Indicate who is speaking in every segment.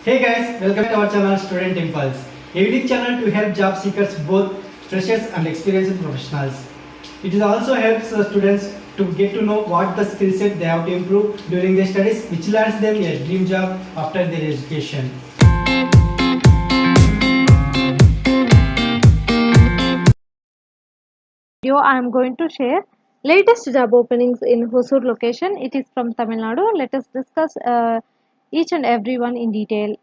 Speaker 1: Hey guys, welcome to our channel Student Impulse, a unique channel to help job seekers, both freshers and experienced professionals. It also helps students to get to know what the skill set they have to improve during their studies, which lands them a dream job after their education.
Speaker 2: Video I am going to share latest job openings in Hosur location. It is from Tamil Nadu. Let us discuss each and every one in detail.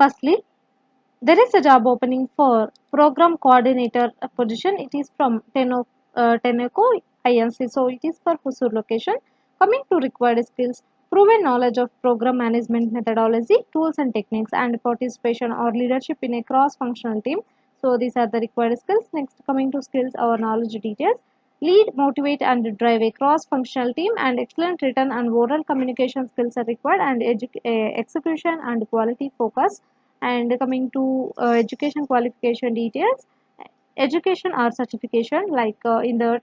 Speaker 2: Firstly, there is a job opening for program coordinator position. It is from Teneco INC. So it is for Hosur location. Coming to required skills, proven knowledge of program management methodology, tools and techniques, and participation or leadership in a cross-functional team. So these are the required skills. Next, coming to skills, our knowledge details. Lead, motivate, and drive a cross-functional team, and excellent written and oral communication skills are required, and execution and quality focus. And coming to education qualification details, education or certification, like in the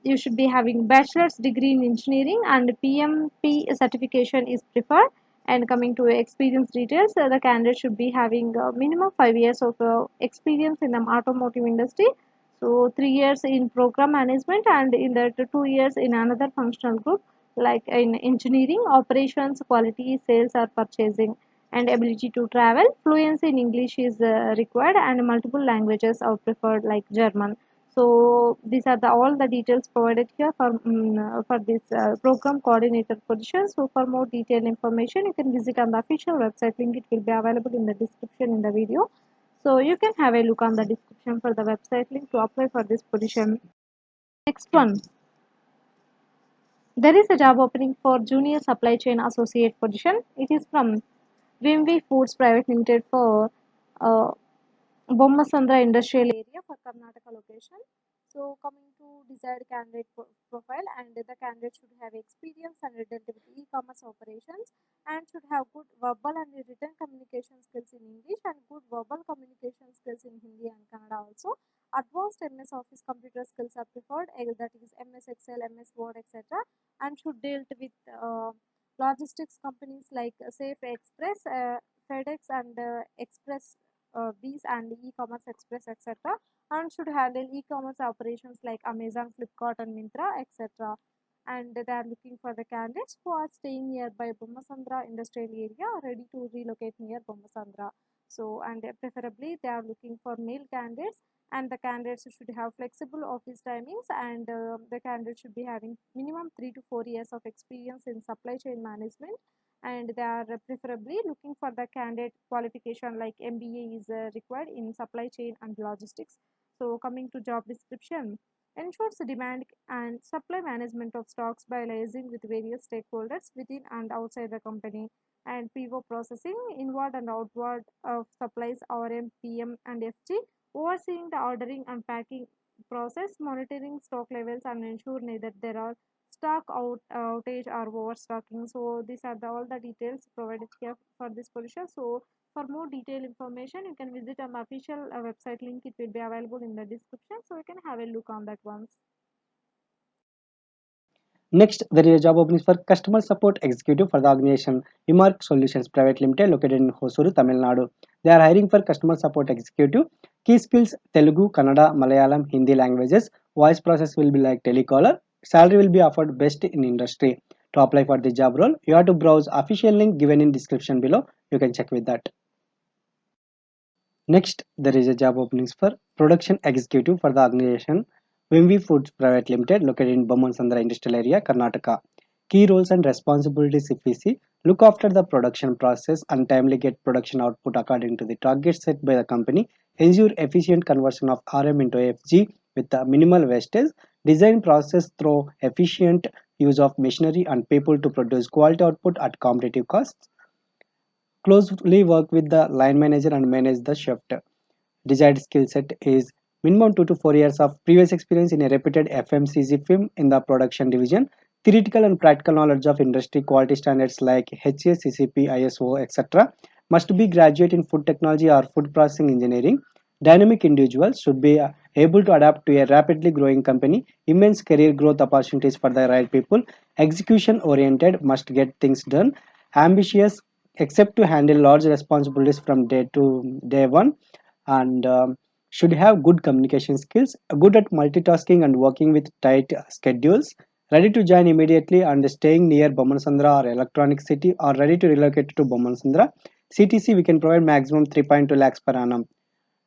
Speaker 2: you should be having bachelor's degree in engineering, and PMP certification is preferred. And coming to experience details, the candidate should be having minimum 5 years of experience in the automotive industry, so 3 years in program management, and in the 2 years in another functional group like in engineering, operations, quality, sales or purchasing. And ability to travel, fluency in English is required, and multiple languages are preferred like German. So these are all the details provided here for this program coordinator position. So for more detailed information, you can visit on the official website link. It will be available in the description in the video. So you can have a look on the description for the website link to apply for this position. Next one, there is a job opening for junior supply chain associate position. It is from Vimvi Foods Private Limited for uh, Bommasandra Industrial Area for Karnataka location. So coming to desired candidate profile, and the candidate should have experience and dealt with e-commerce operations, and should have good verbal and written communication skills in English, and good verbal communication skills in Hindi and Kannada also. Advanced MS Office computer skills are preferred, that is MS Excel, MS Word, etc. And should dealt with logistics companies like Safe Express, FedEx, and Express Bees, and e-commerce express, etc. And should handle e-commerce operations like Amazon, Flipkart, and Myntra, etc. And they are looking for the candidates who are staying nearby Bommasandra industrial area, ready to relocate near Bommasandra. So, and preferably they are looking for male candidates, and the candidates should have flexible office timings, and the candidate should be having minimum 3 to 4 years of experience in supply chain management, and they are preferably looking for the candidate qualification like MBA is required in supply chain and logistics. So coming to job description, ensures the demand and supply management of stocks by liaising with various stakeholders within and outside the company, and PO processing, inward and outward of supplies, RM, PM, and FG, overseeing the ordering and packing process, monitoring stock levels, and ensure neither there are outage or overstocking. So these are all the details provided here for this position. So for more detailed information, you can visit our official website link. It will be available in the description, so you can have a look on that once.
Speaker 3: Next, there is a job opening for customer support executive for the organization Emark Solutions Private Limited located in Hosuru, Tamil Nadu. They are hiring for customer support executive. Key skills: Telugu, Kannada, Malayalam, Hindi languages. Voice process will be like telecaller. Salary will be offered best in industry. To apply for the job role, you have to browse official link given in description below. You can check with that. Next, there is a job openings for production executive for the organization Vimvi Foods Private Limited located in Bommasandra Industrial Area, Karnataka. Key roles and responsibilities if we see: look after the production process and timely get production output according to the targets set by the company, ensure efficient conversion of RM into FG with the minimal wastage, design process through efficient use of machinery and people to produce quality output at competitive costs, closely work with the line manager and manage the shift. Desired skill set is minimum 2 to 4 years of previous experience in a reputed FMCG firm in the production division, theoretical and practical knowledge of industry quality standards like HA, CCP, ISO, etc. Must be graduate in food technology or food processing engineering. Dynamic individuals should be able to adapt to a rapidly growing company, immense career growth opportunities for the right people, execution oriented, must get things done, ambitious, accept to handle large responsibilities from day to day one, and should have good communication skills, good at multitasking and working with tight schedules, ready to join immediately and staying near Bomansandra or Electronic City, or ready to relocate to Bomansandra. CTC, we can provide maximum 3.2 lakhs per annum.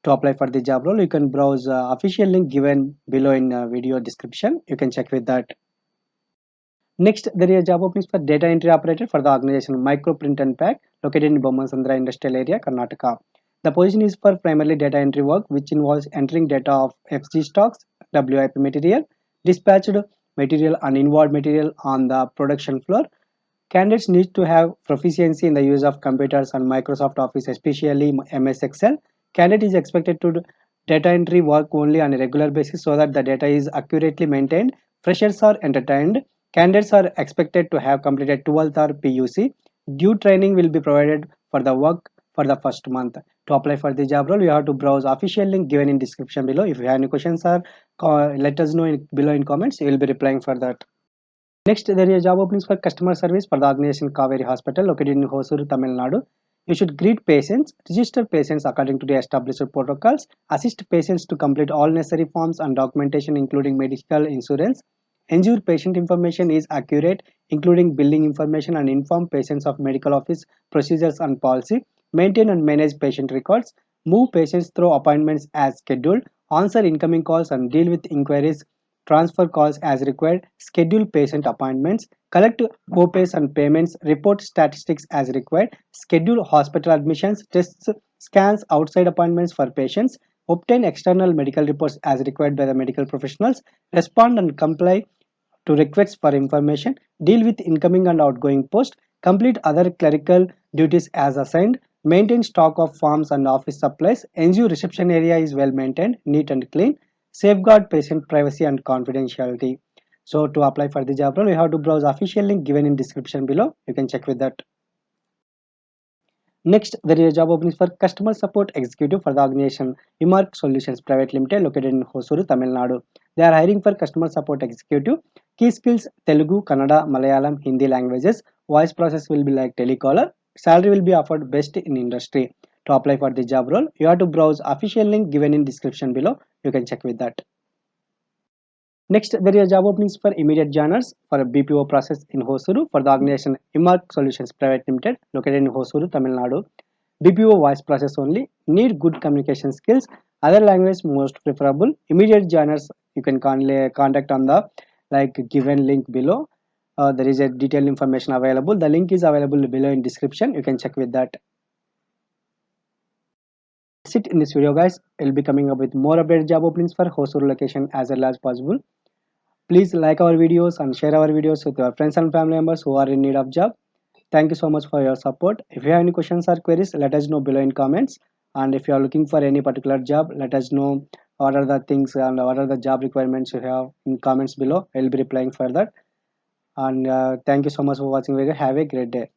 Speaker 3: To apply for the job role, you can browse official link given below in video description. You can check with that. Next, there is a job openings for data entry operator for the organization Micro Print and Pack, located in Bomansandra Industrial Area, Karnataka. The position is for primarily data entry work, which involves entering data of FG stocks, WIP material, dispatched material, and inward material on the production floor. Candidates need to have proficiency in the use of computers and Microsoft Office, especially MS Excel. Candidate is expected to do data entry work only on a regular basis so that the data is accurately maintained. Freshers are entertained. Candidates are expected to have completed 12th or PUC. Due training will be provided for the work for the first month. To apply for the job role, you have to browse official link given in description below. If you have any questions, or let us know below in comments. We will be replying for that. Next, there is a job openings for customer service for the organization Kaveri Hospital, located in Hosur, Tamil Nadu. You should greet patients, register patients according to the established protocols, assist patients to complete all necessary forms and documentation, including medical insurance, ensure patient information is accurate, including billing information, and inform patients of medical office procedures and policy, maintain and manage patient records, move patients through appointments as scheduled, answer incoming calls and deal with inquiries, transfer calls as required, schedule patient appointments, collect co-pays and payments, report statistics as required, schedule hospital admissions, tests, scans, outside appointments for patients, obtain external medical reports as required by the medical professionals, respond and comply to requests for information, deal with incoming and outgoing posts, complete other clerical duties as assigned, maintain stock of forms and office supplies, ensure reception area is well maintained, neat and clean, safeguard patient privacy and confidentiality. So to apply for the job role, you have to browse official link given in description below. You can check with that. Next, there is a job opening for customer support executive for the organization Emark Solutions Private Limited, located in Hosuru, Tamil Nadu. They are hiring for customer support executive. Key skills: Telugu, Kannada, Malayalam, Hindi languages. Voice process will be like telecaller. Salary will be offered best in industry. To apply for the job role, you have to browse official link given in description below. You can check with that. Next, there is a job openings for immediate joiners for a BPO process in Hosuru for the organization Emark Solutions Private Limited, located in Hosuru, Tamil Nadu. BPO voice process only. Need good communication skills. Other language most preferable. Immediate joiners you can contact on the given link below. There is a detailed information available. The link is available below in description. You can check with that. That's it in this video, guys. I'll be coming up with more updated job openings for Hosuru location as early as possible. Please like our videos and share our videos with your friends and family members who are in need of job. Thank you so much for your support. If you have any questions or queries, let us know below in comments. And if you are looking for any particular job, let us know what are the things and what are the job requirements you have in comments below. I will be replying for that. And thank you so much for watching video. Have a great day.